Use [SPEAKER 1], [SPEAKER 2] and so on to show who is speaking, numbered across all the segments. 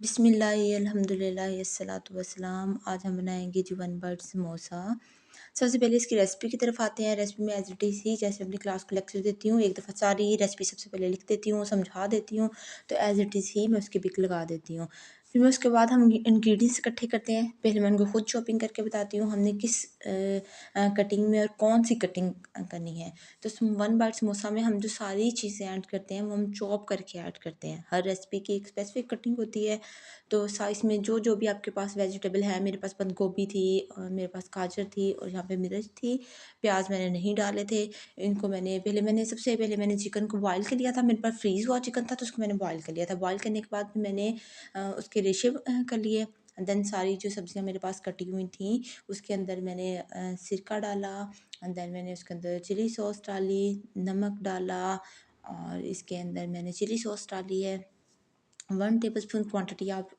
[SPEAKER 1] बिस्मिल्लाहि अल्हम्दुलिल्लाहि अस्सलातु वस्सलाम। आज हम बनाएंगे जी वन बर्ड समोसा। सबसे पहले इसकी रेसिपी की तरफ आते हैं। रेसिपी में एज इट इज़ ही जैसे अपनी क्लास को लेक्चर देती हूँ, एक दफ़ा सारी रेसिपी सबसे पहले लिख देती हूँ, समझा देती हूँ, तो एज इट इज़ ही मैं उसकी पिक लगा देती हूँ। फिर मैं उसके बाद हम इंग्रेडिएंट्स इकट्ठे करते हैं। पहले मैं उनको खुद चॉपिंग करके बताती हूँ हमने किस कटिंग में और कौन सी कटिंग करनी है। तो वन बाइट समोसा में हम जो सारी चीज़ें ऐड करते हैं वो हम चॉप करके ऐड करते हैं। हर रेसिपी की एक स्पेसिफिक कटिंग होती है। तो साइज़ में जो भी आपके पास वेजिटेबल है, मेरे पास बंद गोभी थी और मेरे पास गाजर थी और यहाँ पे मिर्च थी, प्याज मैंने नहीं डाले थे। इनको मैंने सबसे पहले मैंने चिकन को बॉयल कर लिया था। मेरे पास फ्रीज़ हुआ चिकन था तो उसको मैंने बॉयल कर लिया था। बॉयल करने के बाद मैंने उसके रेशे कर लिए। देन सारी जो सब्जियाँ मेरे पास कटी हुई थी उसके अंदर मैंने सिरका डाला। एंड देन मैंने उसके अंदर चिली सॉस डाली, नमक डाला और इसके अंदर मैंने चिली सॉस डाली है। 1 टेबलस्पून क्वांटिटी आप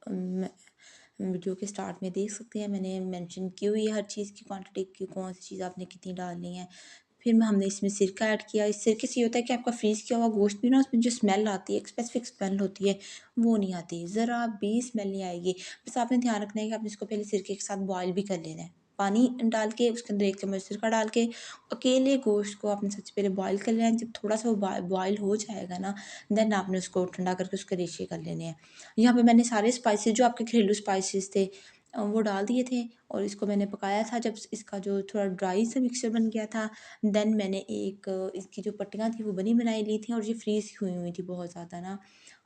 [SPEAKER 1] वीडियो के स्टार्ट में देख सकते हैं। मैंने मेंशन की हुई है हर चीज़ की क्वांटिटी की, कौन सी चीज़ आपने कितनी डालनी है। फिर हमने इसमें सिरका ऐड किया। इस सिरके से ये होता है कि आपका फ्रीज़ किया हुआ गोश्त भी ना, उसमें जो स्मेल आती है, एक स्पेसिफिक स्मेल होती है, वो नहीं आती, ज़रा भी स्मेल नहीं आएगी। बस आपने ध्यान रखना है कि आपने इसको पहले सिरके के साथ बॉयल भी कर लेना है। पानी डाल के उसके अंदर 1 चम्मच सिरका डाल के अकेले गोश्त को आपने सबसे पहले बॉयल कर लेना है। जब थोड़ा-सा वो बॉयल हो जाएगा ना, देन आपने उसको ठंडा करके उसके रेशे कर लेने हैं। यहाँ पे मैंने सारे स्पाइसेस जो आपके घरेलू स्पाइसेस थे वो डाल दिए थे और इसको मैंने पकाया था। जब इसका जो थोड़ा ड्राई सा मिक्सचर बन गया था, देन मैंने एक इसकी जो पट्टियाँ थी वो बनी बनाई ली थी और ये फ्रीज़ हुई हुई थी बहुत ज़्यादा ना।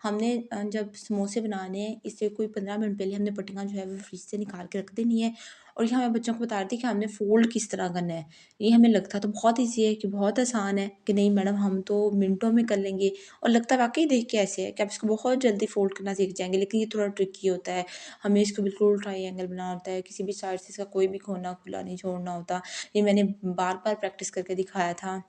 [SPEAKER 1] हमने जब समोसे बनाने हैं इससे कोई 15 मिनट पहले हमने पट्टियाँ जो है वो फ्रिज से निकाल के रख देनी है। और यहाँ मैं बच्चों को बता रही थी कि हमने फ़ोल्ड किस तरह करना है। ये हमें लगता तो बहुत ईज़ी है कि बहुत आसान है कि नहीं मैडम हम तो मिनटों में कर लेंगे, और लगता वाक़ई देख के ऐसे है कि आप इसको बहुत जल्दी फ़ोल्ड करना सीख जाएँगे, लेकिन ये थोड़ा ट्रिकी होता है। हमें इसको बिल्कुल ट्रायंगल बनाना होता है, किसी भी साइड से इसका कोई भी कोना खुला नहीं छोड़ना होता। ये मैंने बार-बार प्रैक्टिस करके दिखाया था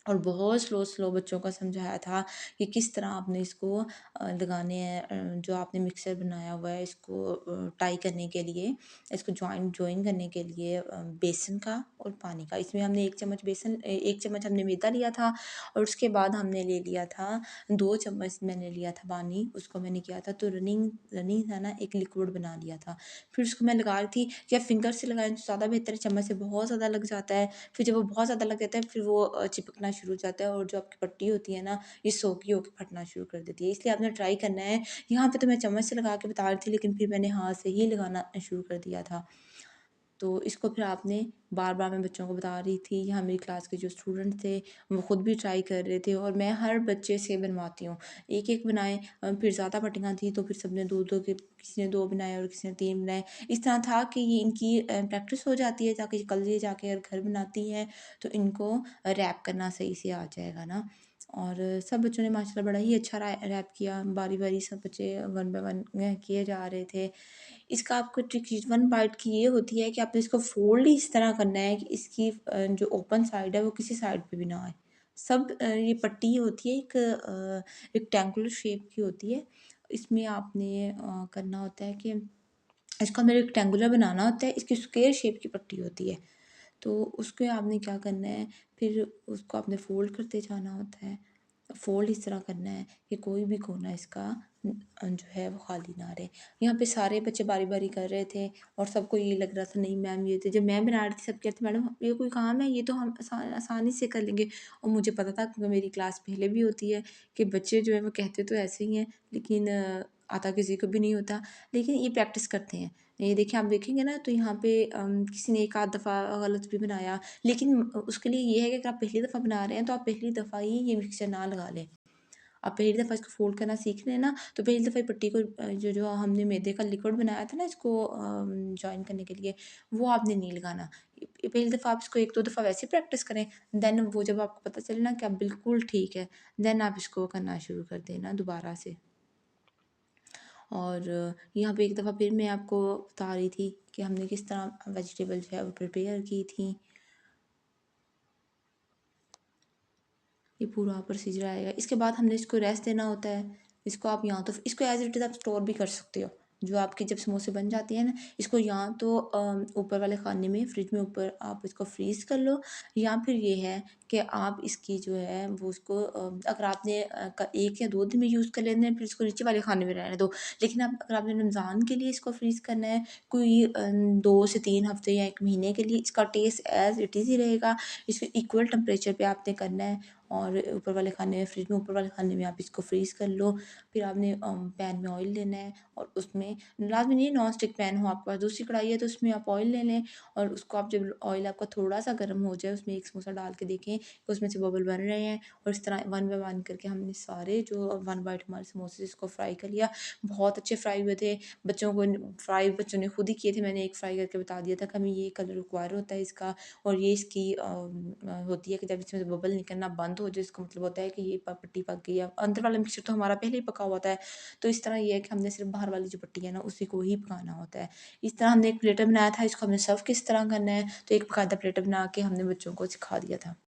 [SPEAKER 1] और बहुत स्लो बच्चों को समझाया था कि किस तरह आपने इसको लगाने हैं। जो आपने मिक्सर बनाया हुआ है इसको टाई करने के लिए, इसको जॉइन करने के लिए बेसन का और पानी का। इसमें हमने 1 चम्मच 1 चम्मच हमने मैदा लिया था और उसके बाद हमने ले लिया था 2 चम्मच मैंने लिया था पानी, उसको मैंने किया था तो रनिंग रनिंग था ना, एक लिक्विड बना लिया था। फिर उसको मैं लगा रही थी कि आप फिंगर से लगाएँ तो ज़्यादा बेहतर है, चम्मच से बहुत ज़्यादा लग जाता है। फिर जब वो बहुत ज़्यादा लग जाता है फिर वो चिपकना शुरू हो जाता है और जो आपकी पट्टी होती है ना, ये सोगी होके फटना शुरू कर देती है। इसलिए आपने ट्राई करना है। यहाँ पे तो मैं चम्मच से लगा के बता रही थी लेकिन फिर मैंने हाथ से ही लगाना शुरू कर दिया था। तो इसको फिर आपने बार-बार मैं बच्चों को बता रही थी। यहाँ मेरी क्लास के जो स्टूडेंट थे वो खुद भी ट्राई कर रहे थे और मैं हर बच्चे से बनवाती हूँ। एक-एक बनाए। फिर ज़्यादा पट्टियाँ थी तो फिर सबने 2-2 के, किसी ने 2 बनाए और किसी ने 3 बनाए। इस तरह था कि ये इनकी प्रैक्टिस हो जाती है ताकि कल ये जाके अगर घर बनाती हैं तो इनको रैप करना सही से आ जाएगा ना। और सब बच्चों ने माशाल्लाह बड़ा ही अच्छा रैप किया। बारी-बारी सब बच्चे वन बाय वन किए जा रहे थे। इसका आपको ट्रिक वन बाइट की ये होती है कि आपने इसको फ़ोल्ड ही इस तरह करना है कि इसकी जो ओपन साइड है वो किसी साइड पे भी ना आए। ये पट्टी होती है एक रेक्टेंगुलर शेप की होती है। इसमें आपने करना होता है कि इसको हमें रेक्टेंगुलर बनाना होता है, इसकी स्क्वायर शेप की पट्टी होती है। तो उसके आपने क्या करना है, फिर उसको आपने फ़ोल्ड करते जाना होता है। फ़ोल्ड इस तरह करना है कि कोई भी कोना इसका जो है वो खाली ना रहे। यहाँ पे सारे बच्चे बारी-बारी कर रहे थे और सबको ये लग रहा था नहीं मैम ये तो, जब मैं बना रही थी सब कह रहे थे मैडम ये कोई काम है, ये तो हम आसानी से कर लेंगे। और मुझे पता था क्योंकि मेरी क्लास पहले भी होती है कि बच्चे जो है वो कहते तो ऐसे ही हैं लेकिन आता किसी को भी नहीं होता। लेकिन ये प्रैक्टिस करते हैं। ये देखिए आप देखेंगे ना तो यहाँ पे किसी ने एक आध दफ़ा गलत भी बनाया, लेकिन उसके लिए ये है कि अगर आप पहली दफ़ा बना रहे हैं तो आप पहली दफ़ा ही ये मिक्सचर ना लगा लें। आप पहली दफ़ा इसको फ़ोल्ड करना सीख लें ना तो पहली दफ़ा ये पट्टी को जो हमने मैदे का लिक्विड बनाया था ना इसको जॉइन करने के लिए, वो आपने नहीं लगाना। पहली दफ़ा आप इसको 1-2 दफ़ा वैसे ही प्रैक्टिस करें, देन वो जब आपको पता चले ना कि आप बिल्कुल ठीक है, देन आप इसको करना शुरू कर देना दोबारा से। और यहाँ पे एक दफ़ा फिर मैं आपको बता रही थी कि हमने किस तरह वेजिटेबल जो है वो प्रिपेयर की थी। ये पूरा प्रोसीजर आएगा। इसके बाद हमने इसको रेस्ट देना होता है। इसको आप या तो इसको एज़ इट इज़ आप स्टोर भी कर सकते हो। जो आपकी जब समोसे बन जाती हैं ना, इसको या तो ऊपर वाले खाने में फ्रिज में ऊपर आप इसको फ्रीज़ कर लो, या फिर ये है कि आप इसकी जो है वो उसको अगर आपने 1 या 2 दिन में यूज़ कर लेना है, फिर इसको नीचे वाले खाने में रहने दो। लेकिन अब अगर आपने रमज़ान के लिए इसको फ्रीज़ करना है, कोई 2 से 3 हफ़्ते या 1 महीने के लिए, इसका टेस्ट एज़ इट इज़ ही रहेगा। इसको इक्वल टेम्परेचर पे आपने करना है और ऊपर वाले खाने में, फ्रिज में ऊपर वाले खाने में आप इसको फ्रीज़ कर लो। फिर आपने पैन में ऑयल लेना है और उसमें लाज़मी नहीं है नॉन स्टिक पैन हो आपके पास, दूसरी कढ़ाई है तो उसमें आप ऑयल ले लें और उसको आप जब ऑयल आपका थोड़ा-सा गर्म हो जाए, उसमें एक समोसा डाल के देखें कि उसमें से बबल बन रहे हैं और इस तरह वन बाय वन करके हमने सारे जो 1 बाइट हमारे समोसे इसको फ्राई कर लिया। बहुत अच्छे फ्राई हुए थे। बच्चों को फ्राई बच्चों ने खुद ही किए थे। मैंने एक फ्राई करके बता दिया था कि हमें ये कलर रिक्वायर होता है इसका और ये इसकी होती है कि जब इसमें से बबल निकलना बंद हो जाए, इसका मतलब होता है कि ये पट्टी पक गई है। अंदर वाला मिक्सचर तो हमारा पहले ही पका हुआ होता है। तो इस तरह ये है कि हमने सिर्फ़ बाहर वाली जो पट्टी है ना, उसी को ही पकाना होता है। इस तरह हमने एक प्लेटर बनाया था, इसको हमने सर्व किस तरह करना है, तो एक बाकायदा प्लेटर बना के हमने बच्चों को सिखा दिया था।